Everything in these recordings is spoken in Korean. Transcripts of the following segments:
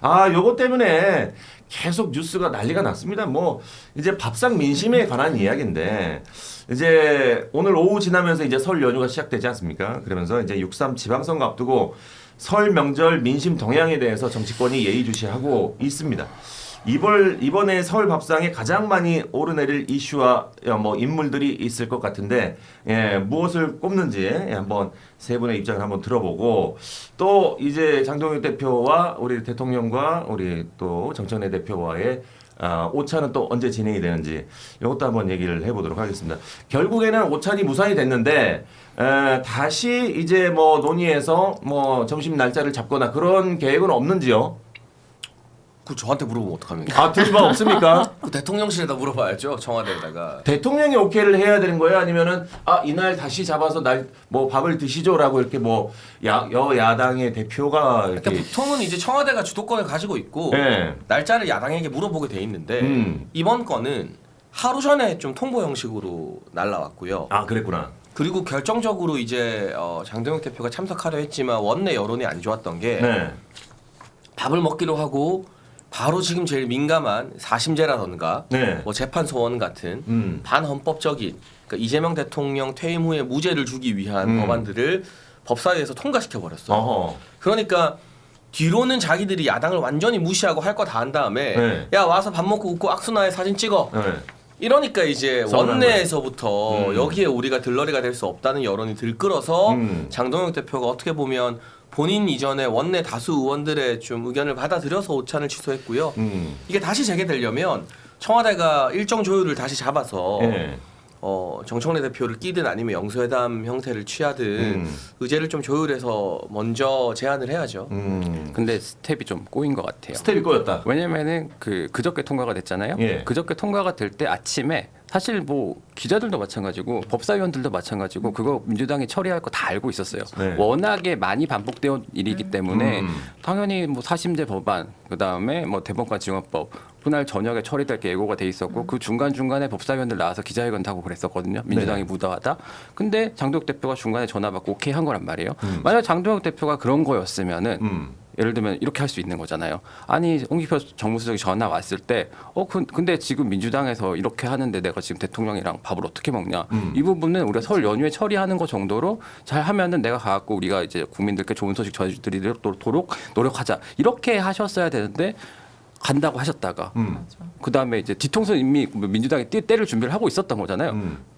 요거 때문에 계속 뉴스가 난리가 났습니다. 뭐 이제 밥상 민심에 관한 이야기인데 이제 오늘 오후 지나면서 이제 설 연휴가 시작되지 않습니까? 그러면서 이제 6.3 지방선거 앞두고 설 명절 민심 동향에 대해서 정치권이 예의주시하고 있습니다. 이번에 서울 밥상에 가장 많이 오르내릴 이슈와 뭐 인물들이 있을 것 같은데 무엇을 꼽는지 한번 세 분의 입장을 한번 들어보고 또 이제 장동혁 대표와 우리 대통령과 우리 또 정청래 대표와의 오찬은 또 언제 진행이 되는지 이것도 한번 얘기를 해보도록 하겠습니다. 결국에는 오찬이 무산이 됐는데 다시 이제 뭐 논의해서 뭐 점심 날짜를 잡거나 그런 계획은 없는지요? 그 저한테 물어보면 어떡합니까? 들을 바 없습니까? 그 대통령실에다 물어봐야죠. 청와대에다가. 대통령이 오케이를 해야 되는 거예요? 아니면은 이날 다시 잡아서 날 뭐 밥을 드시죠라고 이렇게 뭐 여야당의 대표가 이렇게 그러니까 보통은 이제 청와대가 주도권을 가지고 있고 날짜를 야당에게 물어보게 돼 있는데 이번 건은 하루 전에 좀 통보 형식으로 날라왔고요. 그랬구나. 그리고 결정적으로 이제 장동혁 대표가 참석하려 했지만 원내 여론이 안 좋았던 게 밥을 먹기로 하고 바로 지금 제일 민감한 사심제라던가 뭐 재판 소원 같은 반헌법적인 그러니까 이재명 대통령 퇴임 후에 무죄를 주기 위한 법안들을 법사위에서 통과시켜 버렸어요. 그러니까 뒤로는 자기들이 야당을 완전히 무시하고 할 거 다 한 다음에 야 와서 밥 먹고 웃고 악수나에 사진 찍어. 이러니까 이제 원내에서부터 여기에 우리가 들러리가 될 수 없다는 여론이 들끓어서 장동혁 대표가 어떻게 보면 본인 이전에 원내 다수 의원들의 좀 의견을 받아들여서 오찬을 취소했고요. 이게 다시 재개되려면 청와대가 일정 조율을 다시 잡아서 정청래 대표를 끼든 아니면 영수회담 형태를 취하든 의제를 좀 조율해서 먼저 제안을 해야죠. 근데 스텝이 좀 꼬인 것 같아요. 스텝이 꼬였다. 왜냐면은 그저께 통과가 됐잖아요. 그저께 통과가 될 때 아침에 사실 뭐 기자들도 마찬가지고 법사위원들도 마찬가지고 그거 민주당이 처리할 거 다 알고 있었어요. 워낙에 많이 반복되어 일이기 때문에 당연히 뭐 사심제 법안 그다음에 뭐 대법관 지원법 그날 저녁에 처리될 게 예고가 돼 있었고 그 중간중간에 법사위원들 나와서 기자회견도 하고 그랬었거든요. 민주당이 무더하다. 근데 장동혁 대표가 중간에 전화 받고 오케이 한 거란 말이에요. 만약 장동혁 대표가 그런 거였으면은 예를 들면 이렇게 할 수 있는 거잖아요. 아니 홍기표 정무수석이 전화 왔을 때 근데 지금 민주당에서 이렇게 하는데 내가 지금 대통령이랑 밥을 어떻게 먹냐. 이 부분은 우리가 설 연휴에 처리하는 거 정도로 잘 하면은 내가 가갖고 우리가 이제 국민들께 좋은 소식 전해드리도록 노력하자. 이렇게 하셨어야 되는데 간다고 하셨다가 그다음에 이제 뒤통수 이미 민주당이 때를 준비를 하고 있었던 거잖아요.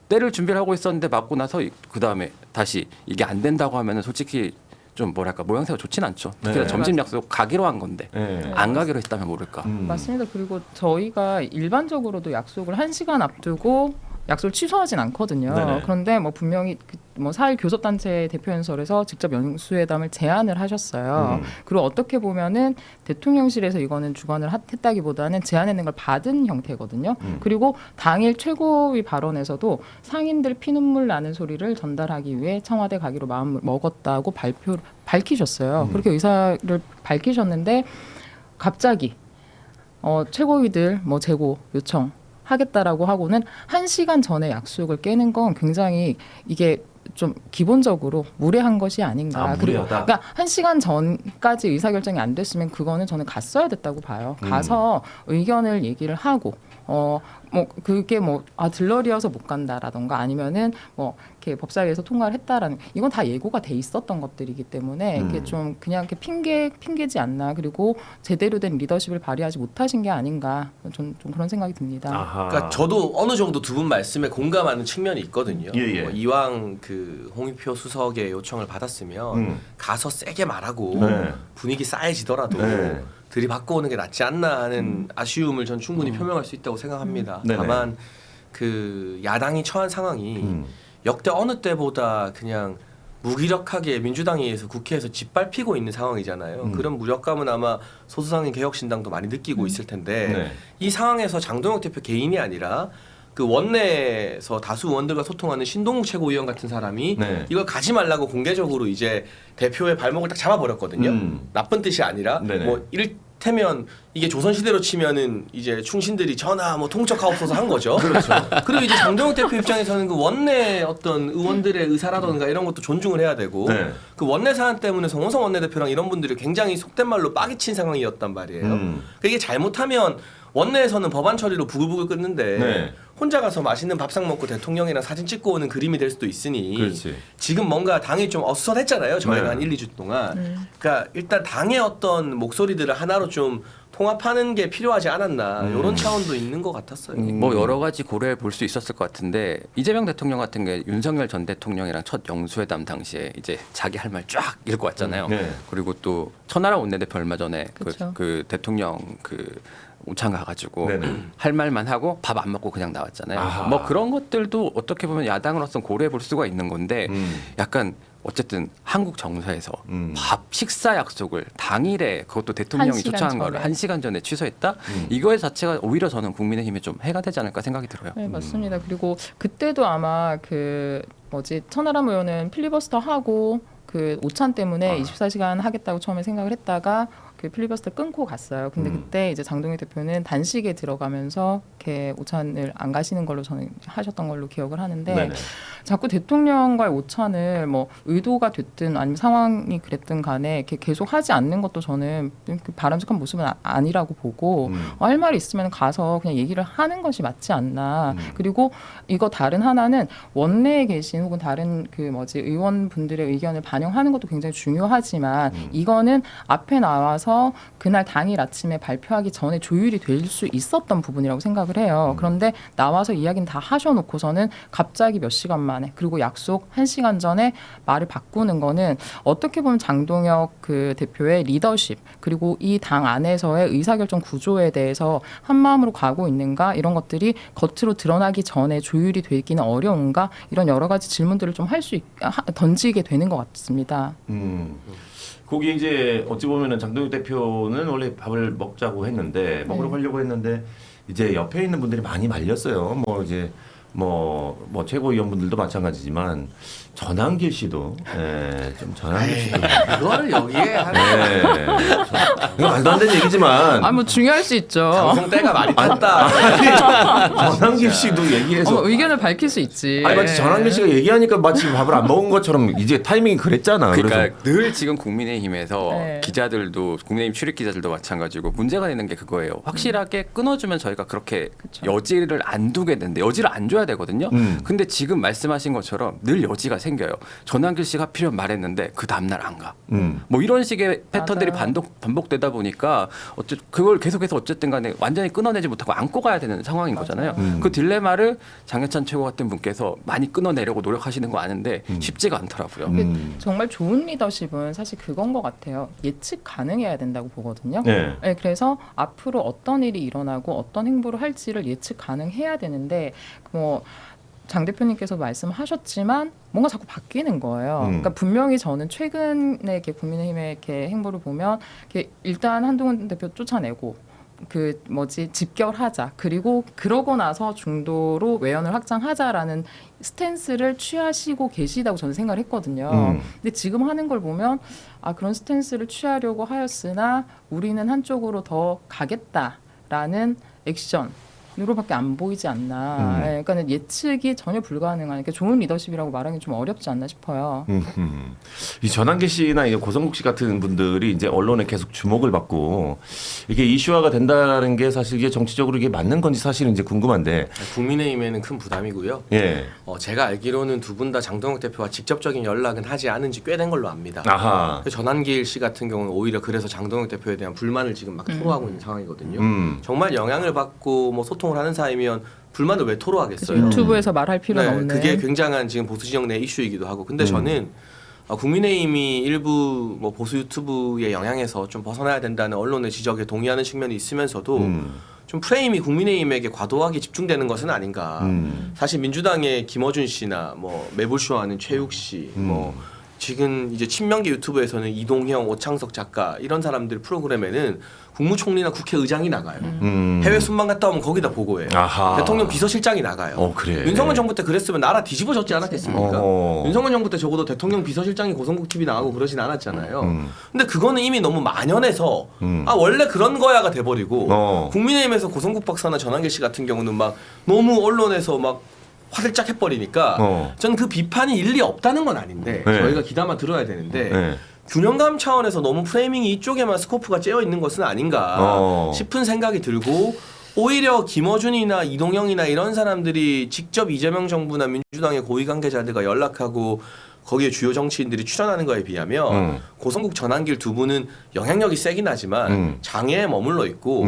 때를 준비를 하고 있었는데 맞고 나서 그다음에 다시 이게 안 된다고 하면은 솔직히 좀 뭐랄까 모양새가 좋진 않죠. 특히 점심 약속 가기로 한 건데 안 가기로 했다면 모를까. 맞습니다. 그리고 저희가 일반적으로도 약속을 1시간 앞두고 약속을 취소하진 않거든요. 그런데 뭐 분명히 뭐 4.1 교섭단체 대표연설에서 직접 영수회담을 제안을 하셨어요. 그리고 어떻게 보면은 대통령실에서 이거는 주관을 했다기보다는 제안했는 걸 받은 형태거든요. 그리고 당일 최고위 발언에서도 상인들 피눈물 나는 소리를 전달하기 위해 청와대 가기로 마음을 먹었다고 밝히셨어요. 그렇게 의사를 밝히셨는데 갑자기 최고위들 뭐 재고 요청 하겠다라고 하고는 1시간 전에 약속을 깨는 건 굉장히 이게 좀 기본적으로 무례한 것이 아닌가. 무례하다. 그러니까 1시간 전까지 의사결정이 안 됐으면 그거는 저는 갔어야 됐다고 봐요. 가서 의견을 얘기를 하고 뭐 그게 뭐 들러리여서 못 간다라던가 아니면은 뭐 이렇게 법사위에서 통과를 했다라는 이건 다 예고가 돼 있었던 것들이기 때문에 이게 좀 그냥 이렇게 핑계지 않나. 그리고 제대로 된 리더십을 발휘하지 못하신 게 아닌가. 좀 그런 생각이 듭니다. 그러니까 저도 어느 정도 두 분 말씀에 공감하는 측면이 있거든요. 뭐 이왕 그 홍익표 수석의 요청을 받았으면 가서 세게 말하고 분위기 싸해지더라도 들이받고 오는 게 낫지 않나 하는 아쉬움을 전 충분히 표명할 수 있다고 생각합니다. 다만 그 야당이 처한 상황이 역대 어느 때보다 그냥 무기력하게 민주당에 의해서 국회에서 짓밟히고 있는 상황이잖아요. 그런 무력감은 아마 소수상인 개혁신당도 많이 느끼고 있을 텐데 이 상황에서 장동혁 대표 개인이 아니라 그 원내에서 다수 의원들과 소통하는 신동욱 최고위원 같은 사람이 이걸 가지 말라고 공개적으로 이제 대표의 발목을 딱 잡아버렸거든요. 나쁜 뜻이 아니라 뭐 이를테면 이게 조선시대로 치면은 이제 충신들이 전하 뭐 통첩하옵소서 한 거죠. 그렇죠. 그리고 이제 장동혁 대표 입장에서는 그 원내 어떤 의원들의 의사라던가 이런 것도 존중을 해야 되고 네. 그 원내 사안 때문에 성원성 원내대표랑 이런 분들이 굉장히 속된 말로 빡이 친 상황이었단 말이에요. 그러니까 이게 잘못하면 원내에서는 법안 처리로 부글부글 끓는데 네. 혼자 가서 맛있는 밥상 먹고 대통령이랑 사진 찍고 오는 그림이 될 수도 있으니 그렇지. 지금 뭔가 당이 좀 어수선했잖아요. 저희가 네. 한 1, 2주 동안. 그러니까 일단 당의 어떤 목소리들을 하나로 좀 통합하는 게 필요하지 않았나 이런 차원도 있는 것 같았어요. 뭐 여러 가지 고려해 볼 수 있었을 것 같은데 이재명 대통령 같은 게 윤석열 전 대통령이랑 첫 영수회담 당시에 이제 자기 할 말 쫙 읽고 왔잖아요. 네. 그리고 또 천하라 원내대표 얼마 전에 그쵸. 그 대통령 그 오찬 가가지고 네네. 할 말만 하고 밥 안 먹고 그냥 나왔잖아요. 아하. 뭐 그런 것들도 어떻게 보면 야당으로서 고려해 볼 수가 있는 건데 약간 어쨌든 한국 정서에서 밥 식사 약속을 당일에 그것도 대통령이 1시간 초청한 거를 전에. 1시간 전에 취소했다. 이거의 자체가 오히려 저는 국민의힘에 좀 해가 되지 않을까 생각이 들어요. 네, 맞습니다. 그리고 그때도 아마 그 뭐지 천하람 의원은 필리버스터 하고 그 오찬 때문에 24시간 하겠다고 처음에 생각을 했다가 그 필리버스터 끊고 갔어요. 근데 그때 이제 장동혁 대표는 단식에 들어가면서 이렇게 오찬을 안 가시는 걸로 저는 하셨던 걸로 기억을 하는데 네네. 자꾸 대통령과의 오찬을 뭐 의도가 됐든 아니면 상황이 그랬든 간에 이렇게 계속 하지 않는 것도 저는 바람직한 모습은 아니라고 보고 할 말이 있으면 가서 그냥 얘기를 하는 것이 맞지 않나. 그리고 이거 다른 하나는 원내에 계신 혹은 다른 그 뭐지 의원분들의 의견을 반영하는 것도 굉장히 중요하지만 이거는 앞에 나와서 그날 당일 아침에 발표하기 전에 조율이 될 수 있었던 부분이라고 생각을 해요. 그런데 나와서 이야기는 다 하셔놓고서는 갑자기 몇 시간 만에 그리고 약속 1시간 전에 말을 바꾸는 거는 어떻게 보면 장동혁 그 대표의 리더십 그리고 이 당 안에서의 의사결정 구조에 대해서 한마음으로 가고 있는가 이런 것들이 겉으로 드러나기 전에 조율이 되기는 어려운가 이런 여러 가지 질문들을 좀 던지게 되는 것 같습니다. 거기 이제 어찌 보면은 장동혁 대표는 원래 밥을 먹자고 했는데 먹으러 가려고 했는데 이제 옆에 있는 분들이 많이 말렸어요. 뭐 이제 뭐 최고위원분들도 마찬가지지만 전한길 씨도 좀 전한길 씨도 그걸 여기에 하는 이거 말도 안 되는 얘기지만 아 뭐 중요할 수 있죠. 방송 때가 많이 탔다. 전한길 씨도 얘기해서 의견을 밝힐 수 있지. 아니 마치 전한길 씨가 얘기하니까 마치 밥을 안 먹은 것처럼 이제 타이밍이 그랬잖아. 그러니까 그래서 늘 지금 국민의힘에서 네. 기자들도 국민의힘 출입 기자들도 마찬가지고 문제가 되는 게 그거예요. 확실하게 끊어주면 저희가 그렇게 여지를 안 두게 되는데 여지를 안 줘야 되거든요. 근데 지금 말씀하신 것처럼 늘 여지가 생겨요. 전한길 씨가 필요한 말했는데 그 다음날 안 가. 뭐 이런 식의 패턴들이 반복되다 보니까 그걸 계속해서 어쨌든 간에 완전히 끊어내지 못하고 안고 가야 되는 상황인 거잖아요. 그 딜레마를 장해찬 최고 같은 분께서 많이 끊어내려고 노력하시는 거 아는데 쉽지가 않더라고요. 정말 좋은 리더십은 사실 그건 것 같아요. 예측 가능해야 된다고 보거든요. 네. 네, 그래서 앞으로 어떤 일이 일어나고 어떤 행보를 할지를 예측 가능해야 되는데 뭐 장 대표님께서 말씀하셨지만 뭔가 자꾸 바뀌는 거예요. 그러니까 분명히 저는 최근에 이렇게 국민의힘의 이렇게 행보를 보면 이렇게 일단 한동훈 대표 쫓아내고 그 뭐지 집결하자 그리고 그러고 나서 중도로 외연을 확장하자라는 스탠스를 취하시고 계시다고 저는 생각을 했거든요. 근데 지금 하는 걸 보면 아 그런 스탠스를 취하려고 하였으나 우리는 한쪽으로 더 가겠다라는 액션 으로밖에 안 보이지 않나. 그러니까 예측이 전혀 불가능한 그러니까 좋은 리더십이라고 말하기 좀 어렵지 않나 싶어요. 이 전한길 씨나 이제 고성국 씨 같은 분들이 이제 언론에 계속 주목을 받고 이게 이슈화가 된다는 게 사실 이게 정치적으로 이게 맞는 건지 사실은 이제 궁금한데. 국민의힘에는 큰 부담이고요. 예. 제가 알기로는 두 분 다 장동혁 대표와 직접적인 연락은 하지 않은 지 꽤 된 걸로 압니다. 아하. 전한길 씨 같은 경우는 오히려 그래서 장동혁 대표에 대한 불만을 지금 막 토로하고 있는 상황이거든요. 정말 영향을 받고 뭐 소통을 하는 사이면 불만을 왜 토로하겠어요? 유튜브에서 말할 필요는 없는. 그게 굉장한 지금 보수 진영 내 이슈이기도 하고. 근데 저는 국민의힘이 일부 뭐 보수 유튜브의 영향에서 좀 벗어나야 된다는 언론의 지적에 동의하는 측면이 있으면서도 좀 프레임이 국민의힘에게 과도하게 집중되는 것은 아닌가. 사실 민주당의 김어준 씨나 뭐 매불쇼하는 최욱 씨, 뭐 지금 이제 친명계 유튜브에서는 이동형, 오창석 작가 이런 사람들 프로그램에는 국무총리나 국회의장이 나가요. 해외 순방 갔다 오면 거기다 보고해요. 아하. 대통령 비서실장이 나가요. 그래. 윤석열 정부 때 그랬으면 나라 뒤집어졌지 않았겠습니까? 윤석열 정부 때 적어도 대통령 비서실장이 고성국 TV 나가고 그러진 않았잖아요. 근데 그거는 이미 너무 만연해서 원래 그런 거야가 돼버리고 국민의힘에서 고성국 박사나 전한길 씨 같은 경우는 막 너무 언론에서 막 화들짝 해버리니까 전 그 비판이 일리 없다는 건 아닌데 저희가 귀담아 들어야 되는데 균형감 차원에서 너무 프레이밍이 이쪽에만 스코프가 째어 있는 것은 아닌가 싶은 생각이 들고 오히려 김어준이나 이동영이나 이런 사람들이 직접 이재명 정부나 민주당의 고위 관계자들과 연락하고 거기에 주요 정치인들이 출연하는 거에 비하면 고성국 전한길 두 분은 영향력이 세긴 하지만 장애에 머물러 있고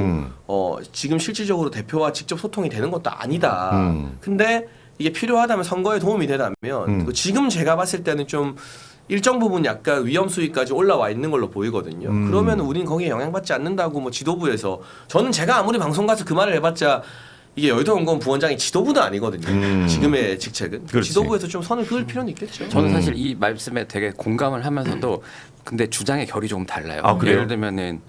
지금 실질적으로 대표와 직접 소통이 되는 것도 아니다. 근데 이게 필요하다면 선거에 도움이 되다면 지금 제가 봤을 때는 좀 일정 부분 약간 위험 수위까지 올라와 있는 걸로 보이거든요. 그러면 우린 거기에 영향받지 않는다고 뭐 지도부에서 저는 제가 아무리 방송 가서 그 말을 해봤자 이게 여의도연구원 부원장이 지도부는 아니거든요. 지금의 직책은. 그렇지. 지도부에서 좀 선을 그을 필요는 있겠죠. 저는 사실 이 말씀에 되게 공감을 하면서도 근데 주장의 결이 조금 달라요. 그래요? 예를 들면은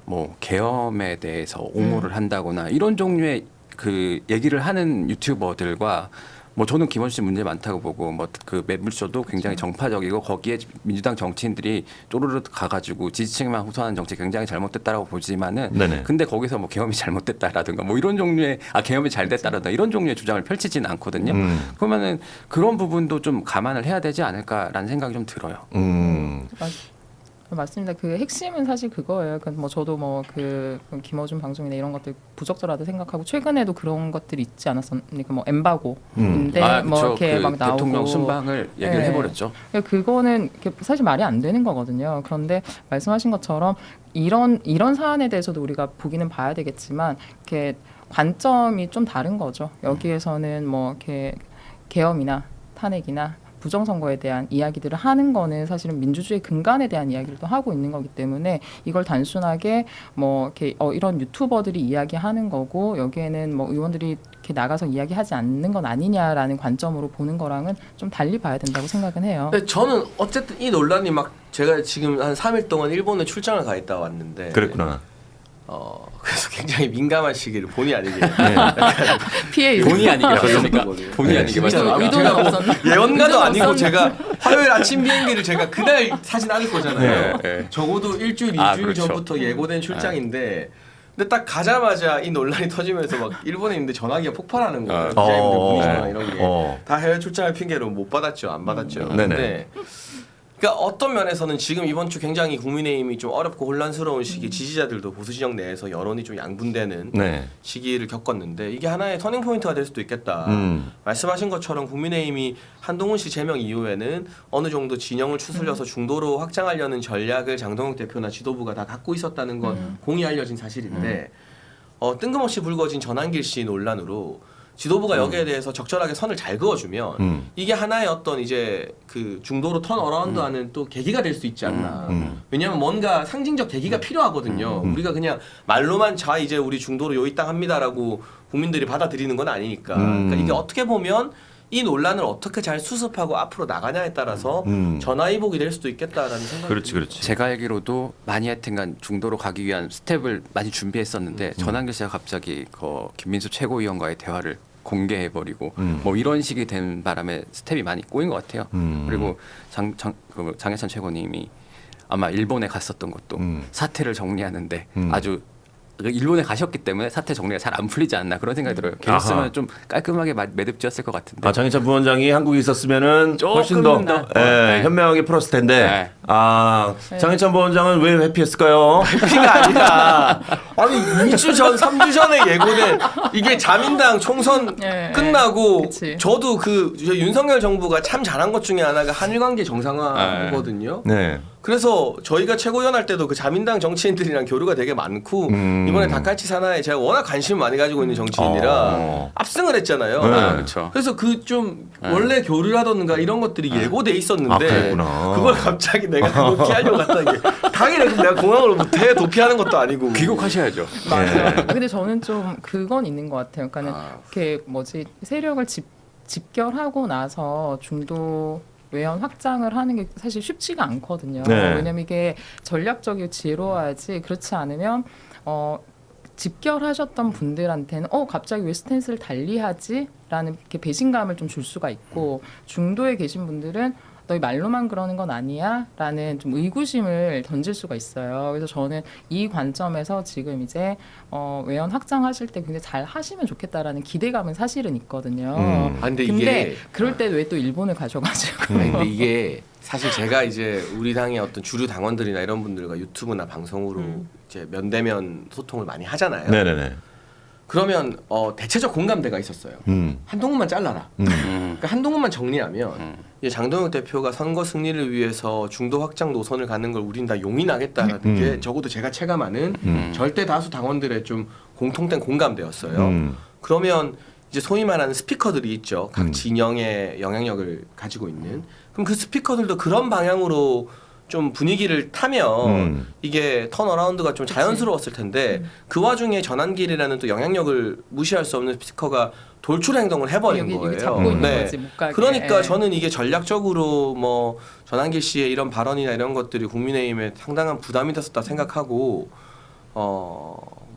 뭐 계엄에 대해서 옹호를 한다거나 이런 종류의 그 얘기를 하는 유튜버들과 뭐 저는 김원준 씨 문제 많다고 보고 뭐 그 매불쇼도 굉장히 정파적이고 거기에 민주당 정치인들이 쪼르르 가가지고 지지층만 호소하는 정치 굉장히 잘못됐다라고 보지만은 네네. 근데 거기서 뭐 계엄이 잘못됐다라든가 뭐 이런 종류의 계엄이 잘 됐다라든가 이런 종류의 주장을 펼치지는 않거든요. 그러면은 그런 부분도 좀 감안을 해야 되지 않을까라는 생각이 좀 들어요. 맞습니다. 그 핵심은 사실 그거예요. 그러니까 뭐 저도 뭐 그 김어준 방송이나 이런 것들 부적절하다 생각하고 최근에도 그런 것들이 있지 않았습니까? 뭐 엠바고인데 뭐 그쵸. 이렇게 그 막 나오고 대통령 순방을 얘기를 해버렸죠. 그러니까 그거는 사실 말이 안 되는 거거든요. 그런데 말씀하신 것처럼 이런 사안에 대해서도 우리가 보기는 봐야 되겠지만 이렇게 관점이 좀 다른 거죠. 여기에서는 뭐 이렇게 계엄이나 탄핵이나 부정선거에 대한 이야기들을 하는 거는 사실은 민주주의 근간에 대한 이야기를 또 하고 있는 거기 때문에 이걸 단순하게 뭐 이렇게 이런 유튜버들이 이야기하는 거고 여기에는 뭐 의원들이 이렇게 나가서 이야기하지 않는 건 아니냐라는 관점으로 보는 거랑은 좀 달리 봐야 된다고 생각은 해요. 근데 저는 어쨌든 이 논란이 막 제가 지금 한 3일 동안 일본에 출장을 가 있다 왔는데 그랬구나. 그래서 굉장히 민감한 시기를 본의 아니게 피해 본의 아니게 맞습니까? 본의 아니게 진짜 맞습니까? 의도는 없었나? 예언가도 아니고 없었나? 제가 화요일 아침 비행기를 제가 그날 사진 않을 거잖아요. 네. 적어도 일주일, 이주일 그렇죠. 전부터 예고된 출장인데 근데 딱 가자마자 이 논란이 터지면서 막 일본에 있는데 전화기가 폭발하는 거예요. 기자님들 문의 전화 이런 게 다 해외 출장을 핑계로 못 받았죠, 안 받았죠. 근데 그러니까 어떤 면에서는 지금 이번 주 굉장히 국민의힘이 좀 어렵고 혼란스러운 시기, 지지자들도 보수 진영 내에서 여론이 좀 양분되는 시기를 겪었는데 이게 하나의 터닝 포인트가 될 수도 있겠다. 말씀하신 것처럼 국민의힘이 한동훈 씨 제명 이후에는 어느 정도 진영을 추슬려서 중도로 확장하려는 전략을 장동혁 대표나 지도부가 다 갖고 있었다는 건 공히 알려진 사실인데 뜬금없이 불거진 전한길 씨 논란으로 지도부가 여기에 대해서 적절하게 선을 잘 그어주면 이게 하나의 어떤 이제 그 중도로 턴 어라운드하는 또 계기가 될 수 있지 않나. 왜냐하면 뭔가 상징적 계기가 필요하거든요. 우리가 그냥 말로만 자 이제 우리 중도로 요이 땅 합니다라고 국민들이 받아들이는 건 아니니까. 그러니까 이게 어떻게 보면 이 논란을 어떻게 잘 수습하고 앞으로 나가냐에 따라서 전화위복이 될 수도 있겠다라는 생각이 그렇지. 제가 알기로도 많이 하여튼간 중도로 가기 위한 스텝을 많이 준비했었는데 전한길 씨가 갑자기 김민수 최고위원과의 대화를 공개해버리고 뭐 이런 식이 된 바람에 스텝이 많이 꼬인 것 같아요. 그리고 장해찬 최고님이 아마 일본에 갔었던 것도 사태를 정리하는데 아주 일본에 가셨기 때문에 사태 정리가 잘 안 풀리지 않나 그런 생각이 들어요. 계셨으면 좀 깔끔하게 매듭지었을 것 같은데. 장해찬 부원장이 한국에 있었으면은 훨씬 더 현명하게 풀었을 텐데. 장해찬 부원장은 왜 회피했을까요? 회피가 아니라 아니 2주 전, 3주 전에 예고된 이게 자민당 총선 끝나고 그치. 저도 윤석열 정부가 참 잘한 것 중에 하나가 한일 관계 정상화거든요. 그래서 저희가 최고위원 할 때도 그 자민당 정치인들이랑 교류가 되게 많고 이번에 다카이치 사나에 제가 워낙 관심을 많이 가지고 있는 정치인이라 압승을 했잖아요. 그렇죠. 그래서 그 좀 원래 교류를 하던가 이런 것들이 예고돼 있었는데 그걸 갑자기 내가 그거 피하려고 갔다는 게 당연히 내가 공항으로 도피하는 것도 아니고 귀국하셔야죠. 맞아요. 근데 저는 좀 그건 있는 것 같아요. 그러니까는 이렇게 세력을 집결하고 나서 중도 외연 확장을 하는 게 사실 쉽지가 않거든요. 네. 왜냐면 이게 전략적이고 지혜로워야지 그렇지 않으면 집결하셨던 분들한테는 갑자기 왜 스탠스를 달리하지?라는 이렇게 배신감을 좀 줄 수가 있고 중도에 계신 분들은 너희 말로만 그러는 건 아니야? 라는 좀 의구심을 던질 수가 있어요. 그래서 저는 이 관점에서 지금 이제 외연 확장하실 때 굉장히 잘 하시면 좋겠다라는 기대감은 사실은 있거든요. 근데 근데 이게 그럴 때 왜 또 일본을 가셔가지고 근데 이게 사실 제가 이제 우리 당의 어떤 주류 당원들이나 이런 분들과 유튜브나 방송으로 이제 면대면 소통을 많이 하잖아요. 네네네. 그러면 대체적 공감대가 있었어요. 한동훈만 잘라라. 그러니까 한동훈만 정리하면 이제 장동혁 대표가 선거 승리를 위해서 중도 확장 노선을 가는 걸 우린 다 용인하겠다라는 게 적어도 제가 체감하는 절대 다수 당원들의 좀 공통된 공감대였어요. 그러면 이제 소위 말하는 스피커들이 있죠. 각 진영의 영향력을 가지고 있는. 그럼 그 스피커들도 그런 방향으로 좀 분위기를 타면 이게 턴어라운드가 좀 자연스러웠을 텐데 그 와중에 전환길이라는 또 영향력을 무시할 수 없는 스피커가 돌출 행동을 해버린 여기 거예요. 잡고 있는 거지, 못 가게. 그러니까 예. 저는 이게 전략적으로 뭐 전환길 씨의 이런 발언이나 이런 것들이 국민의힘에 상당한 부담이 됐었다 생각하고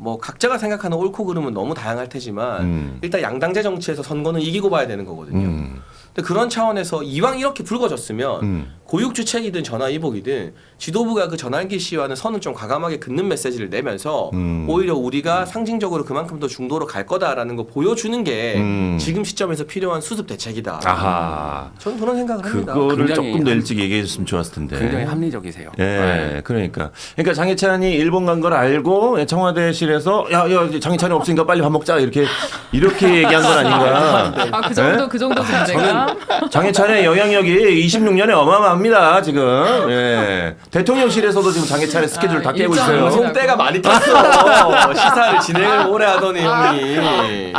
뭐 각자가 생각하는 옳고 그름은 너무 다양할 테지만 일단 양당제 정치에서 선거는 이기고 봐야 되는 거거든요. 근데 그런 차원에서 이왕 이렇게 불거졌으면 고육주책이든 전화위복이든 지도부가 그 전환기 씨와는 선을 좀 과감하게 긋는 메시지를 내면서 오히려 우리가 상징적으로 그만큼 더 중도로 갈 거다라는 거 보여주는 게 지금 시점에서 필요한 수습 대책이다. 아하. 저는 그런 생각을 합니다. 그거를 굉장히 조금 더 일찍 얘기해 줬으면 좋았을 텐데. 굉장히 합리적이세요. 예, 네. 그러니까 장해찬이 일본 간 걸 알고 청와대실에서 야 장해찬이 없으니까 빨리 밥 먹자 이렇게 얘기한 건 아닌가? 그 정도 그 정도 존재감. 장해찬의 영향력이 26년에 어마어마합니다 지금. 예. 대통령실에서도 지금 장해찬의 스케줄 다 깨고 일정을 있어요. 보시나- 송대가 많이 탔어. 시사를 진행을 오래 하더니 형님.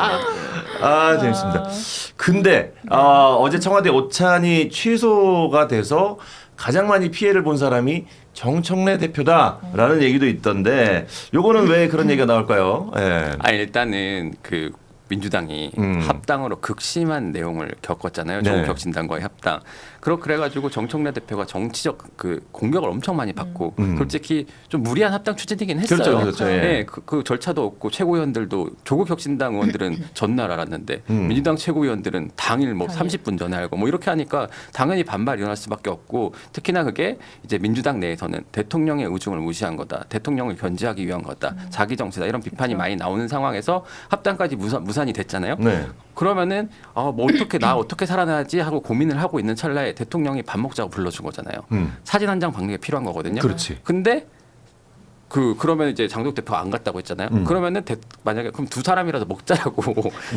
재밌습니다. 근데 어제 청와대 오찬이 취소가 돼서 가장 많이 피해를 본 사람이 정청래 대표다라는 얘기도 있던데 요거는 왜 그런 얘기가 나올까요? 예. 일단은 그 민주당이 합당으로 극심한 내용을 겪었잖아요. 네. 조국혁신당과의 합당. 그래가지고 정청래 대표가 정치적 그 공격을 엄청 많이 받고 솔직히 좀 무리한 합당 추진이긴 했어요. 그렇죠. 예. 네, 그 절차도 없고 최고위원들도 조국혁신당 의원들은 전날 알았는데 민주당 최고위원들은 당일 뭐 30분 전에 알고 뭐 이렇게 하니까 당연히 반발이 일어날 수밖에 없고 특히나 그게 이제 민주당 내에서는 대통령의 의중을 무시한 거다. 대통령을 견제하기 위한 거다. 자기 정치다. 이런 비판이 많이 나오는 상황에서 합당까지 무산이 됐잖아요. 네. 그러면은 뭐 어떻게 살아나야지 하고 고민을 하고 있는 찰나에 대통령이 밥 먹자고 불러준 거잖아요. 사진 한 장 박는 게 필요한 거거든요. 그렇지. 근데 그러면 이제 장동혁 대표가 안 갔다고 했잖아요. 그러면은 만약에 그럼 두 사람이라도 먹자라고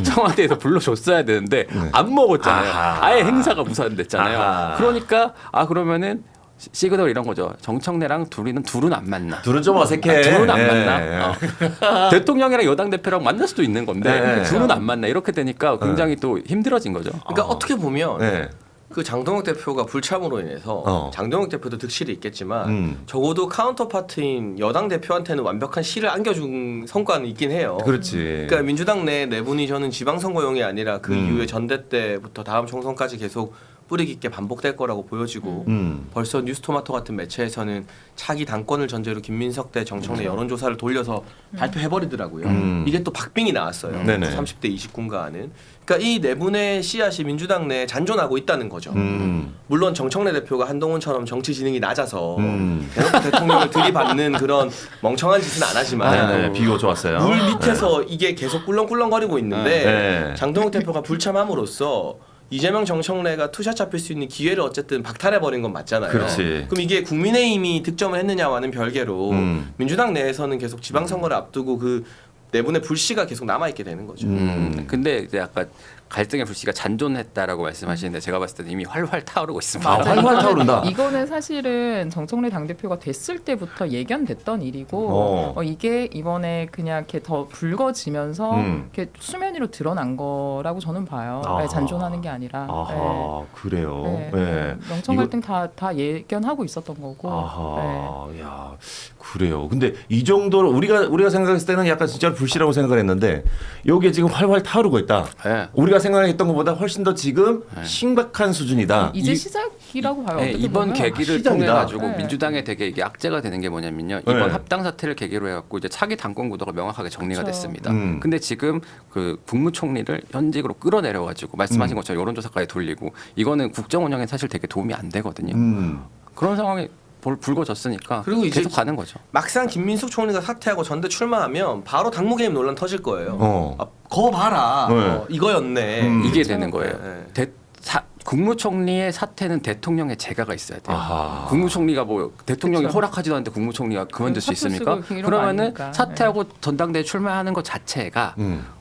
청와대에서 불러줬어야 되는데 안 먹었잖아요. 아하. 아예 행사가 무산됐잖아요. 아하. 그러니까 그러면은 시그널 이런 거죠. 정청래랑 둘은 안 만나. 둘은 좀 어색해. 둘은 안 예. 만나. 대통령이랑 여당 대표랑 만날 수도 있는 건데 네. 둘은 안 만나. 이렇게 되니까 굉장히 또 힘들어진 거죠. 그러니까 어떻게 보면 네. 그 장동혁 대표가 불참으로 인해서 장동혁 대표도 득실이 있겠지만 적어도 카운터파트인 여당 대표한테는 완벽한 실을 안겨준 성과는 있긴 해요. 그렇지. 그러니까 민주당 내 분이 저는 지방선거용이 아니라 그 이후에 전대 때부터 다음 총선까지 계속 뿌리 깊게 반복될 거라고 보여지고 벌써 뉴스토마토 같은 매체에서는 차기 당권을 전제로 김민석 대 정청래 여론조사를 돌려서 발표해버리더라고요. 이게 또 박빙이 나왔어요. 네네. 30대 29가 하는. 그러니까 이 내분의 씨앗이 민주당 내에 잔존하고 있다는 거죠. 물론 정청래 대표가 한동훈처럼 정치 지능이 낮아서 대놓고 대통령을 들이받는 그런 멍청한 짓은 안 하지만 비교 좋았어요. 물 밑에서 이게 계속 꿀렁꿀렁거리고 있는데 네. 장동혁 대표가 불참함으로써 이재명 정청래가 투샷 잡힐 수 있는 기회를 어쨌든 박탈해버린 건 맞잖아요. 그렇지. 그럼 이게 국민의힘이 득점을 했느냐와는 별개로 민주당 내에서는 계속 지방선거를 앞두고 그 내분의 불씨가 계속 남아있게 되는 거죠. 근데 이제 아까 갈등의 불씨가 잔존했다라고 말씀하시는데 제가 봤을 때는 이미 활활 타오르고 있습니다. 활활 타오른다. 이거는 사실은 정청래 당대표가 됐을 때부터 예견됐던 일이고 이게 이번에 그냥 이렇게 더 불거지면서 이렇게 수면 위로 드러난 거라고 저는 봐요. 아하. 네, 잔존하는 게 아니라. 아하, 그래요. 네. 네. 명청 이거- 갈등 다 예견하고 있었던 거고. 네. 아하, 야, 그래요. 근데 이 정도로 우리가 생각했을 때는 약간 진짜 불씨라고 생각을 했는데 여기에 지금 활활 타오르고 있다. 네. 우리가 생각했던 것보다 훨씬 더 지금 심각한 수준이다. 이제 시작이라고 봐요. 네, 어떻게 이번 보면. 계기를 시작이다. 통해 가지고 네. 민주당에 되게 이게 악재가 되는 게 뭐냐면요. 이번 네. 합당 사태를 계기로 해갖고 이제 차기 당권 구도가 명확하게 정리가 그렇죠. 됐습니다. 음. 근데 지금 그 국무총리를 현직으로 끌어내려 가지고 말씀하신 것처럼 여론조사까지 돌리고 이거는 국정 운영에 사실 되게 도움이 안 되거든요. 그런 상황이 불거졌으니까 그리고 이제 계속 가는 거죠. 막상 김민숙 총리가 사퇴하고 전대 출마하면 바로 당무 개입 논란 터질 거예요. 어. 거 봐라. 네. 이거였네. 이게 되는 거예요. 네. 국무총리의 사퇴는 대통령의 재가가 있어야 돼요. 아하. 국무총리가 뭐 대통령이 그쵸. 허락하지도 않는데 국무총리가 그만둘 수 사표 있습니까? 쓰고 이런 거 그러면은 아니니까. 사퇴하고 전당대회 출마하는 것 자체가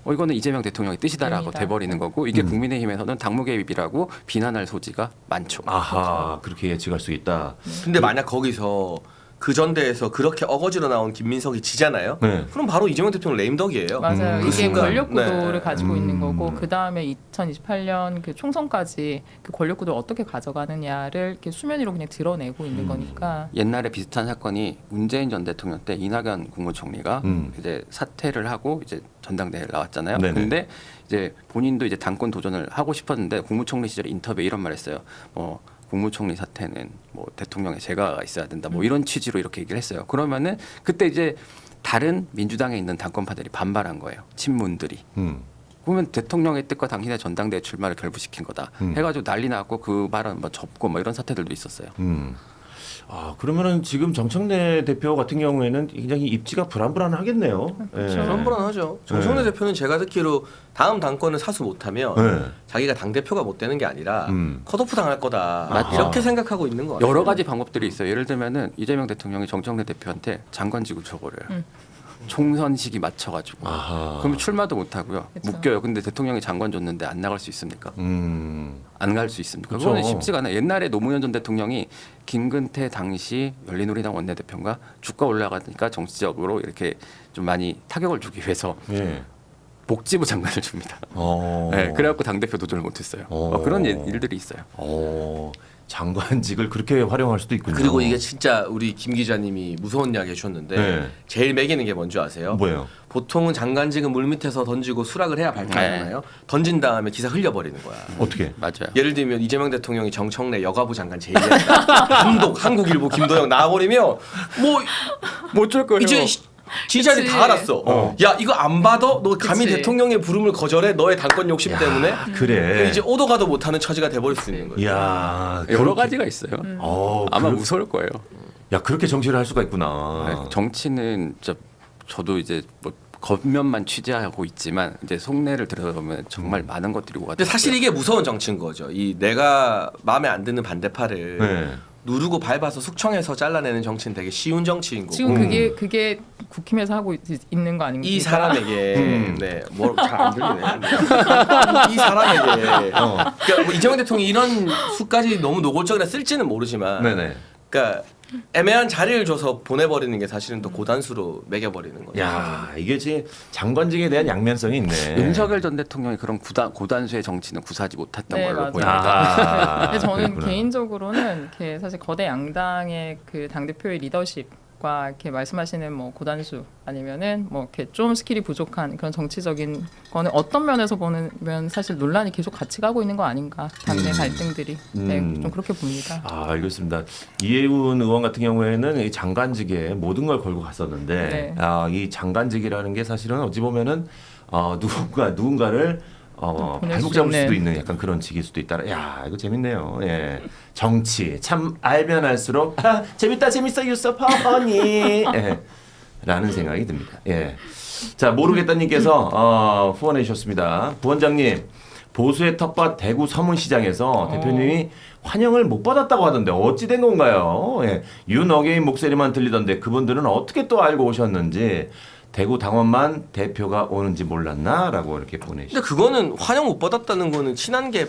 이거는 이재명 대통령의 뜻이다라고 아닙니다. 돼버리는 거고 이게 국민의힘에서는 당무 개입이라고 비난할 소지가 많죠. 아하, 그렇게 예측할 수 있다. 근데 만약 거기서 그 전대에서 그렇게 어거지로 나온 김민석이 지잖아요. 네. 그럼 바로 이재명 대통령 레임덕이에요. 맞아요. 그 이게 순간. 권력 구도를 네. 가지고 있는 거고 그 다음에 2028년 그 총선까지 그 권력 구도를 어떻게 가져가느냐를 이렇게 수면 위로 그냥 드러내고 있는 거니까. 옛날에 비슷한 사건이 문재인 전 대통령 때 이낙연 국무총리가 이제 사퇴를 하고 이제 전당대회를 나왔잖아요. 네네. 근데 이제 본인도 이제 당권 도전을 하고 싶었는데 국무총리 시절에 인터뷰에 이런 말했어요. 국무총리 사퇴는 뭐 대통령의 재가가 있어야 된다. 뭐 이런 취지로 이렇게 얘기를 했어요. 그러면은 그때 이제 다른 민주당에 있는 당권파들이 반발한 거예요. 친문들이. 그러면 대통령의 뜻과 당신의 전당대회 출마를 결부시킨 거다. 해가지고 난리 났고 그 발언 뭐 접고 뭐 이런 사태들도 있었어요. 아, 그러면은 지금 정청래 대표 같은 경우에는 굉장히 입지가 불안불안하겠네요. 그렇죠. 예. 불안불안하죠. 정청래 대표는 제가 듣기로 다음 당권을 사수 못하면 네. 자기가 당 대표가 못 되는 게 아니라 음. 컷오프 당할 거다. 맞죠. 이렇게 생각하고 있는 거 같아요. 여러 가지 방법들이 있어요. 예를 들면은 이재명 대통령이 정청래 대표한테 장관직을 줘버려요. 총선 시기 맞춰가지고. 아하. 그러면 출마도 못 하고요. 그쵸. 묶여요. 근데 대통령이 장관 줬는데 안 나갈 수 있습니까? 안 갈 수 있습니까? 그쵸. 그거는 쉽지가 않아요. 옛날에 노무현 전 대통령이 김근태 당시 열린우리당 원내대표가 주가 올라가니까 정치적으로 이렇게 좀 많이 타격을 주기 위해서 예. 복지부 장관을 줍니다. 어. 네, 그래갖고 당대표 도전을 못했어요. 그런 일들이 있어요. 장관직을 그렇게 활용할 수도 있군요. 그리고 이게 진짜 우리 김 기자님이 무서운 이야기 해주셨는데 네. 제일 매기는 게 뭔지 아세요? 뭐예요? 보통은 장관직은 물 밑에서 던지고 수락을 해야 발표하잖아요. 던진 다음에 기사 흘려버리는 거야. 어떻게? 맞아요. 예를 들면 이재명 대통령이 정청래 여가부 장관 제의했다. 감독 한국일보 김도영 나와버리면 뭐 못 줄 거예요. 이제 지지자들이 그치. 다 알았어. 야 이거 안 받아? 너 감히 그치. 대통령의 부름을 거절해? 너의 당권 욕심 때문에? 그래. 이제 오도 가도 못하는 처지가 돼버릴 수 있는 거예요. 이야, 여러 그렇게- 가지가 있어요. 아마 그렇- 무서울 거예요. 야, 그렇게 정치를 할 수가 있구나. 네, 정치는 진짜 저도 이제 뭐 겉면만 취재하고 있지만 이제 속내를 들여다보면 정말 많은 것들이 오가. 근데 사실 이게 무서운 정치인 거죠. 이 내가 마음에 안 드는 반대파를 네. 누르고 밟아서 숙청해서 잘라내는 정치는 되게 쉬운 정치인 거고. 지금 그게 국힘에서 하고 있는 거 아닙니까? 이 사람에게 네, 뭐 잘 안 들리네. 이 사람에게 그러니까 뭐 이재명 대통령이 이런 수까지 너무 노골적이라 쓸지는 모르지만 네네. 그러니까 애매한 자리를 줘서 보내버리는 게 사실은 또 고단수로 매겨버리는 거죠. 야, 이게 지금 장관직에 대한 양면성이 있네. 윤석열 전 대통령이 그런 고단수의 정치는 구사하지 못했던 네, 걸로 맞아요. 보입니다. 근데 저는 그랬구나. 개인적으로는 이렇게 사실 거대 양당의 그 당 대표의 리더십과 이렇게 말씀하시는 뭐 고단수 아니면은 뭐 이렇게 좀 스킬이 부족한 그런 정치적인 거는 어떤 면에서 보면 사실 논란이 계속 같이 가고 있는 거 아닌가 당내 갈등들이 네, 좀 그렇게 봅니다. 아, 알겠습니다. 이해운 의원 같은 경우에는 이 장관직에 모든 걸 걸고 갔었는데, 네. 이 장관직이라는 게 사실은 어찌 보면은 누군가를 보낼 발목 수 잡을 수도 있는. 있는 약간 그런 직일 수도 있다. 야, 이거 재밌네요. 예, 정치 참 알면 알수록 재밌다, 재밌어, 유서퍼 허니. 예, 라는 생각이 듭니다. 예, 자 모르겠다님께서 후원해 주셨습니다. 부원장님. 보수의 텃밭 대구 서문시장에서 대표님이 환영을 못 받았다고 하던데 어찌 된 건가요? 예, 윤어게인 목소리만 들리던데 그분들은 어떻게 또 알고 오셨는지 대구 당원만 대표가 오는지 몰랐나라고 이렇게 보내주셨습니다. 근데 그거는 환영 못 받았다는 거는 친한 게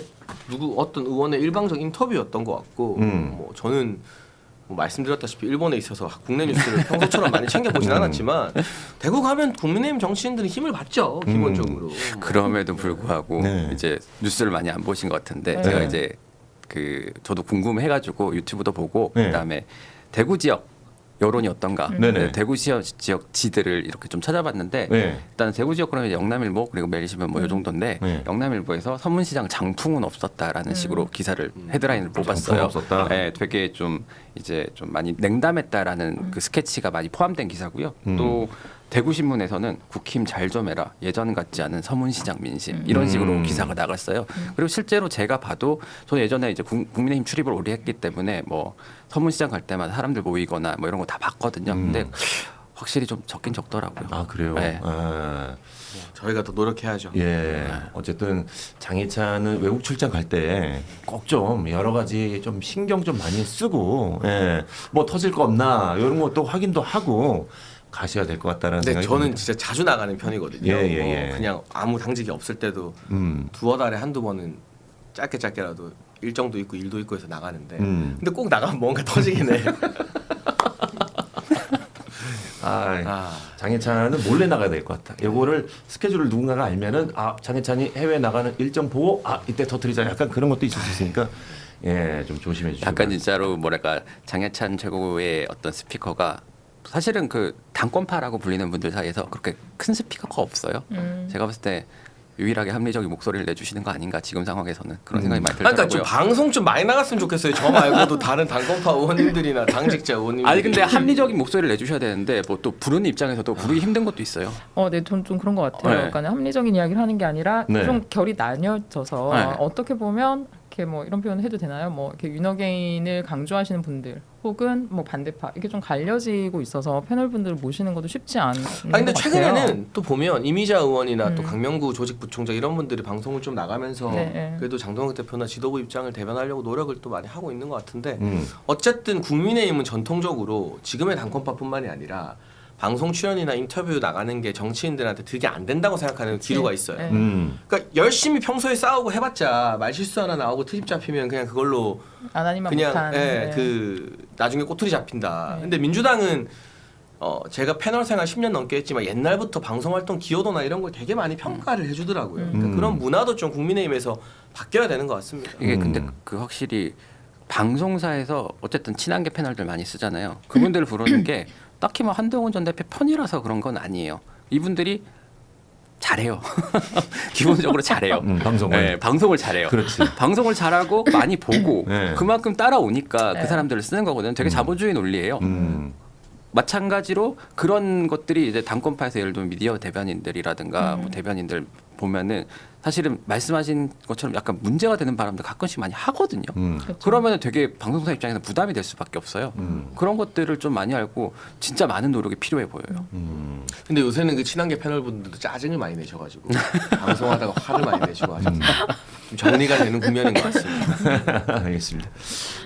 누구 어떤 의원의 일방적 인터뷰였던 것 같고 뭐 저는 뭐 말씀드렸다시피 일본에 있어서 국내 뉴스를 평소처럼 많이 챙겨보진 않았지만 대구 가면 국민의힘 정치인들은 힘을 받죠 기본적으로. 그럼에도 불구하고 네. 이제 뉴스를 많이 안 보신 것 같은데 네. 제가 이제 저도 궁금해가지고 유튜브도 보고 네. 그다음에 대구 지역 여론이 어떤가. 네네. 대구 지역 지들을 이렇게 좀 찾아봤는데 일단 대구 지역 그러면 영남일보 그리고 매일신문 뭐 이 정도인데 영남일보에서 서문시장 장풍은 없었다라는 식으로 기사를 헤드라인을 뽑았어요. 없었다. 네, 되게 좀 이제 좀 많이 냉담했다라는 그 스케치가 많이 포함된 기사고요. 또 대구신문에서는 국힘 잘 좀 해라 예전 같지 않은 서문시장 민심 이런 식으로 기사가 나갔어요. 그리고 실제로 제가 봐도 저는 예전에 이제 국민의힘 출입을 오래 했기 때문에 뭐 서문시장 갈 때마다 사람들 모이거나 뭐 이런 거 다 봤거든요. 근데 확실히 좀 적긴 적더라고요. 아 그래요. 네. 저희가 더 노력해야죠. 예. 어쨌든 장희찬은 외국 출장 갈 때 꼭 좀 여러 가지 좀 신경 좀 많이 쓰고 뭐 터질 거 없나 이런 것도 확인도 하고. 가셔야 될 것 같다는 생각이 저는 듭니다. 진짜 자주 나가는 편이거든요. 그냥 아무 당직이 없을 때도 두어 달에 한두 번은 짧게라도 일정도 있고 일도 있고 해서 나가는데 근데 꼭 나가면 뭔가 터지긴 해. 장희찬은 몰래 나가야 될 것 같다. 요거를 스케줄을 누군가가 알면은 장희찬이 해외 나가는 일정 보고 이때 터뜨리자 약간 그런 것도 있을 수 있으니까 좀 조심해 주시고. 약간 진짜로 뭐랄까 장희찬 최고의 어떤 스피커가 사실은 그 당권파라고 불리는 분들 사이에서 그렇게 큰 스피커가 없어요. 제가 봤을 때 유일하게 합리적인 목소리를 내주시는 거 아닌가 지금 상황에서는 그런 생각이 많이 들더라고요. 그러니까 좀 방송 좀 많이 나갔으면 좋겠어요. 저 말고도 다른 당권파 의원님들이나 당직자 의원님들. 아니 근데 합리적인 목소리를 내주셔야 되는데 뭐 또 부르는 입장에서도 부르기 힘든 것도 있어요. 네, 좀 그런 것 같아요. 그러니까 합리적인 이야기를 하는 게 아니라 좀 결이 나뉘어져서 어떻게 보면 이렇게 뭐 이런 표현을 해도 되나요? 뭐 이렇게 윤어게인을 강조하시는 분들 혹은 뭐 반대파 이게 좀 갈려지고 있어서 패널 분들을 모시는 것도 쉽지 않은 것 같아요. 근데 최근에는 또 보면 이미자 의원이나 또 강명구 조직부총장 이런 분들이 방송을 좀 나가면서 그래도 장동혁 대표나 지도부 입장을 대변하려고 노력을 또 많이 하고 있는 것 같은데 어쨌든 국민의힘은 전통적으로 지금의 당권파뿐만이 아니라 방송 출연이나 인터뷰 나가는 게 정치인들한테 되게 안 된다고 생각하는 기류가 있어요. 그러니까 열심히 평소에 싸우고 해봤자 말실수 하나 나오고 트집 잡히면 그냥 그걸로 그냥 그 나중에 꼬투리 잡힌다. 근데 민주당은 제가 패널 생활 10년 넘게 했지만 옛날부터 방송활동 기여도나 이런 걸 되게 많이 평가를 해주더라고요. 그러니까 그런 문화도 좀 국민의힘에서 바뀌어야 되는 것 같습니다. 이게 근데 그 확실히 방송사에서 어쨌든 친한계 패널들 많이 쓰잖아요. 그분들 부르는 게 딱히 뭐 한동훈 전 대표 편이라서 그런 건 아니에요. 이분들이 잘해요. 기본적으로 잘해요. 방송을. 방송을 잘해요. 그렇지. 방송을 잘하고 많이 보고 그만큼 따라오니까 그 사람들을 쓰는 거거든요. 되게 자본주의 논리예요. 마찬가지로 그런 것들이 이제 당권파에서 예를 들면 미디어 대변인들이라든가 뭐 대변인들 보면은 사실은 말씀하신 것처럼 약간 문제가 되는 바람도 가끔씩 많이 하거든요. 그러면 되게 방송사 입장에서 부담이 될 수밖에 없어요. 그런 것들을 좀 많이 알고 진짜 많은 노력이 필요해 보여요. 근데 요새는 그 친한계 패널분들도 짜증을 많이 내셔가지고 방송하다가 화를 많이 내시고 하셔서 좀 정리가 되는 국면인 것 같습니다. 알겠습니다.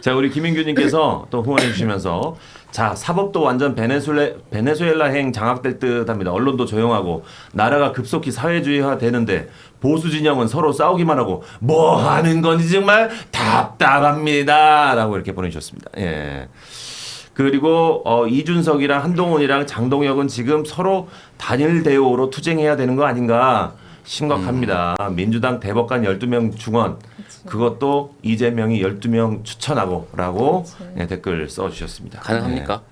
자, 우리 김인규님께서 또 후원해 주시면서 자, 사법도 완전 베네수엘라행 장악될 듯합니다. 언론도 조용하고 나라가 급속히 사회주의화 되는데 보수 진영은 서로 싸우기만 하고 뭐 하는 건지 정말 답답합니다라고 이렇게 보내주셨습니다. 예. 그리고 이준석이랑 한동훈이랑 장동혁은 지금 서로 단일 대우로 투쟁해야 되는 거 아닌가 심각합니다. 민주당 대법관 12명 중원 그것도 이재명이 12명 추천하고 라고 댓글 써주셨습니다. 가능합니까?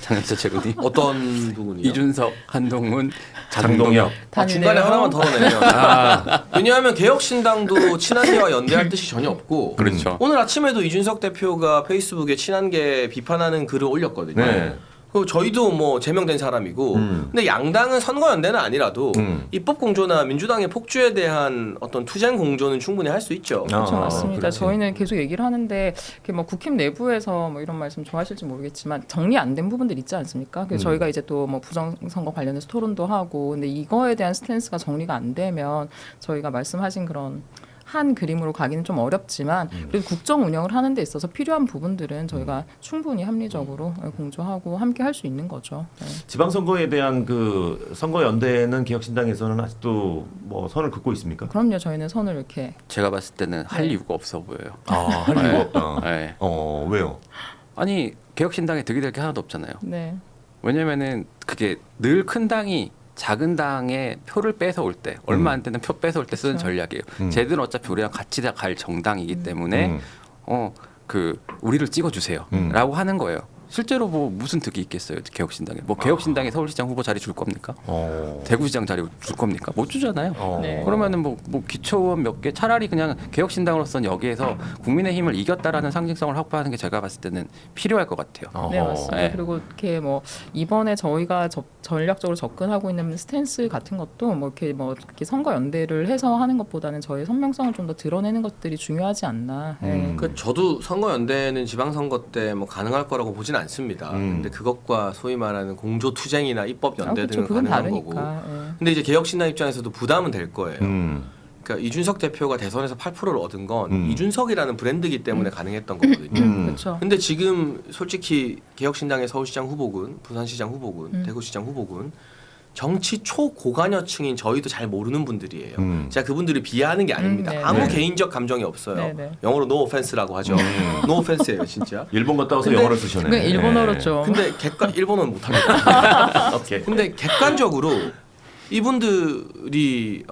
장현철 최고님. 어떤 부분이요? 이준석, 한동훈, 장동혁. 중간에 하나만 덜어내요. 왜냐하면 개혁신당도 친한계와 연대할 뜻이 전혀 없고 그렇죠. 오늘 아침에도 이준석 대표가 페이스북에 친한계 비판하는 글을 올렸거든요. 네. 저희도 뭐 제명된 사람이고 근데 양당은 선거연대는 아니라도 입법공조나 민주당의 폭주에 대한 어떤 투쟁 공조는 충분히 할 수 있죠. 그렇죠, 맞습니다. 그렇지. 저희는 계속 얘기를 하는데 뭐 국힘 내부에서 뭐 이런 말씀 좋아하실지 모르겠지만 정리 안 된 부분들 있지 않습니까? 그래서 저희가 이제 또 뭐 부정선거 관련해서 토론도 하고 근데 이거에 대한 스탠스가 정리가 안 되면 저희가 말씀하신 그런 한 그림으로 가기는 좀 어렵지만 그래도 국정 운영을 하는 데 있어서 필요한 부분들은 저희가 충분히 합리적으로 공조하고 함께 할 수 있는 거죠. 네. 지방선거에 대한 그 선거 연대는 개혁신당에서는 아직도 뭐 선을 긋고 있습니까? 그럼요. 저희는 선을 이렇게 제가 봤을 때는 할 이유가 없어 보여요. 할 이유가 없다. 네. 왜요? 아니 개혁신당에 득이 될 게 하나도 없잖아요. 네. 왜냐면은 그게 늘 큰 당이 작은 당의 표를 뺏어올 때 얼마 안 되는 표 뺏어올 때 쓰는 전략이에요. 쟤들은 어차피 우리랑 같이 갈 정당이기 때문에 그 우리를 찍어주세요라고 하는 거예요. 실제로 뭐 무슨 득이 있겠어요? 개혁신당에 뭐 개혁신당에 서울시장 후보 자리 줄 겁니까? 대구시장 자리 줄 겁니까? 못 주잖아요. 네. 그러면은 뭐 기초의원 몇 개 차라리 그냥 개혁신당으로서는 여기에서 국민의힘을 이겼다라는 상징성을 확보하는 게 제가 봤을 때는 필요할 것 같아요. 네, 맞습니다. 네. 그리고 이렇게 뭐 이번에 저희가 전략적으로 접근하고 있는 스탠스 같은 것도 뭐 이렇게 선거 연대를 해서 하는 것보다는 저희 선명성을 좀 더 드러내는 것들이 중요하지 않나. 네. 그 저도 선거 연대는 지방선거 때 뭐 가능할 거라고 보진 않습니다. 근데 그것과 소위 말하는 공조 투쟁이나 입법 연대 등은 그건 가능한 다르니까. 거고. 예. 근데 이제 개혁신당 입장에서도 부담은 될 거예요. 그러니까 이준석 대표가 대선에서 8%를 얻은 건 이준석이라는 브랜드이기 때문에 가능했던 거거든요. 그렇죠. 근데 지금 솔직히 개혁신당의 서울시장 후보군, 부산시장 후보군, 대구시장 후보군 정치 초고관여층인 저희도 잘 모르는 분들이에요. 제가 그분들을 비하하는 게 아닙니다. 네, 아무 네. 개인적 감정이 없어요. 네, 네. 영어로 no offense라고 하죠. no offense예요, 진짜. 일본 갔다 와서 근데 영어를 쓰시네. 그건 일본어로 좀. 근데 일본어는 못합니다. 오케이. 근데 객관적으로 이분들이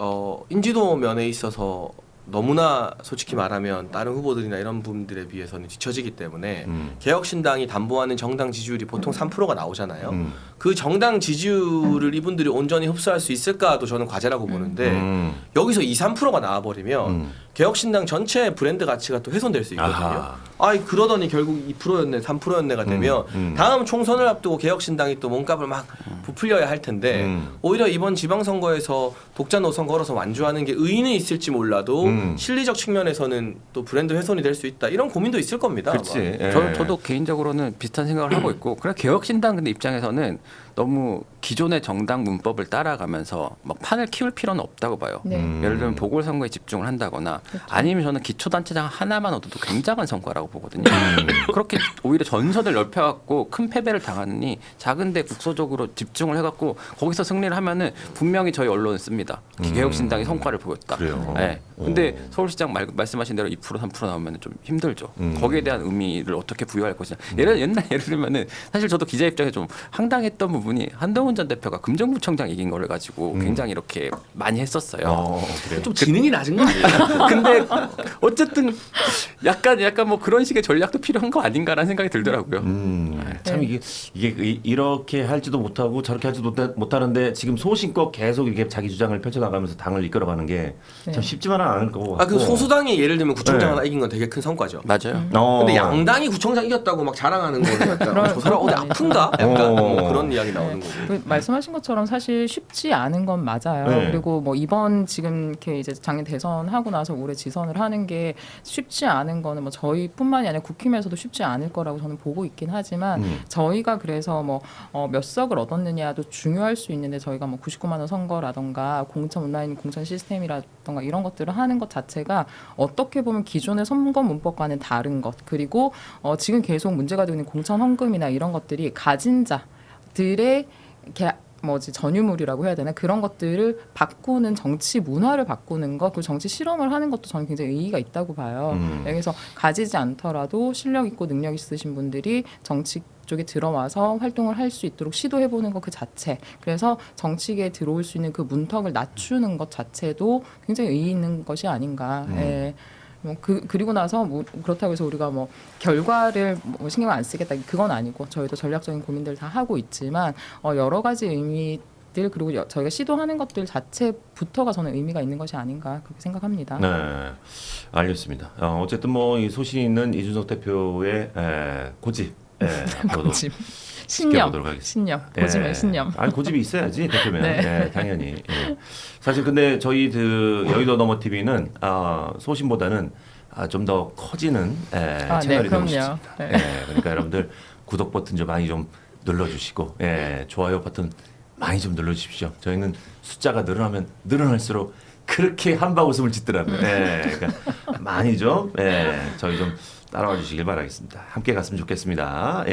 인지도 면에 있어서 너무나 솔직히 말하면 다른 후보들이나 이런 분들에 비해서는 뒤처지기 때문에 개혁신당이 담보하는 정당 지지율이 보통 3%가 나오잖아요. 그 정당 지지율을 이분들이 온전히 흡수할 수 있을까도 저는 과제라고 보는데 여기서 2, 3%가 나와버리면 개혁신당 전체 브랜드 가치가 또 훼손될 수 있거든요. 아하. 아이 그러더니 결국 2%였네, 3%였네가 되면 다음 총선을 앞두고 개혁신당이 또 몸값을 막 부풀려야 할 텐데 오히려 이번 지방선거에서 독자 노선 걸어서 완주하는 게 의의는 있을지 몰라도 실리적 측면에서는 또 브랜드 훼손이 될 수 있다 이런 고민도 있을 겁니다. 그렇지. 예. 저도 개인적으로는 비슷한 생각을 하고 있고 그래 개혁신당 근데 입장에서는 너무 기존의 정당 문법을 따라가면서 막 판을 키울 필요는 없다고 봐요. 네. 예를 들면 보궐선거에 집중을 한다거나 아니면 저는 기초단체장 하나만 얻어도 굉장한 성과라고 보거든요. 그렇게 오히려 전선을 넓혀갖고 큰 패배를 당하느니 작은데 국소적으로 집중을 해갖고 거기서 승리를 하면은 분명히 저희 언론은 씁니다. 개혁신당이 성과를 보였다. 그래요? 네. 근데 서울시장 말씀하신 대로 2% 3% 나오면 좀 힘들죠. 거기에 대한 의미를 어떻게 부여할 것이냐. 예를 들면은 사실 저도 기자 입장에 좀 황당했던 부분이 한동훈 전 대표가 금정구청장 이긴 거를 가지고 굉장히 이렇게 많이 했었어요. 그래요? 좀 지능이 낮은 거 아니에요? 근데 어쨌든 약간 뭐 그런 식의 전략도 필요한 거 아닌가라는 생각이 들더라고요. 참 이게 이렇게 할지도 못하고 저렇게 할지도 못하는데 지금 소신껏 계속 이렇게 자기 주장을 펼쳐나가면서 당을 이끌어가는 게 참 쉽지만은 않을 거고. 그 소수당이 예를 들면 구청장 네. 하나 이긴 건 되게 큰 성과죠. 맞아요. 근데 양당이 구청장 이겼다고 막 자랑하는 거는 약간 저 사람 어디 아픈가? 약간 뭐 그런 이야기 나오는 거고. 말씀하신 것처럼 사실 쉽지 않은 건 맞아요. 네. 그리고 뭐 이번 지금 이렇게 이제 작년 대선 하고 나서 올해 지선을 하는 게 쉽지 않은 거는 뭐 저희뿐만이 아니라 국힘에서도 쉽지 않을 거라고 저는 보고 있긴 하지만 저희가 그래서 뭐 몇 석을 얻었느냐도 중요할 수 있는데 저희가 뭐 99만 원 선거라던가 공천 온라인 공천 시스템이라던가 이런 것들을 하는 것 자체가 어떻게 보면 기존의 선거 문법과는 다른 것 그리고 지금 계속 문제가 되고 있는 공천 헌금이나 이런 것들이 가진 자들의 전유물이라고 해야 되나 그런 것들을 바꾸는 정치 문화를 바꾸는 것 그리고 정치 실험을 하는 것도 저는 굉장히 의의가 있다고 봐요. 여기서 가지지 않더라도 실력 있고 능력 있으신 분들이 정치 쪽에 들어와서 활동을 할 수 있도록 시도해보는 것 그 자체 그래서 정치계에 들어올 수 있는 그 문턱을 낮추는 것 자체도 굉장히 의의 있는 것이 아닌가. 예. 그리고 나서 뭐 그렇다고 해서 우리가 뭐 결과를 뭐 신경 안 쓰겠다 그건 아니고 저희도 전략적인 고민들 다 하고 있지만 여러 가지 의미들 그리고 저희가 시도하는 것들 자체부터가 저는 의미가 있는 것이 아닌가 그렇게 생각합니다. 네, 알겠습니다. 어쨌든 뭐 이 소신 있는 이준석 대표의 고집, 고집. 신념, 지켜보도록 하겠습니다. 신념, 고집의 신념. 아니 고집이 있어야지 대표면. 네. 네, 당연히. 예. 사실 근데 저희 여의도 넘어 TV는 소신보다는 좀 더 커지는 채널이 되고 싶습니다. 네. 그러니까 여러분들 구독 버튼 좀 많이 좀 눌러주시고, 좋아요 버튼 많이 좀 눌러주십시오. 저희는 숫자가 늘어나면 늘어날수록 그렇게 한방 웃음을 짓더라고요. 그러니까 많이 좀 저희 좀 따라와 주시길 바라겠습니다. 함께 갔으면 좋겠습니다.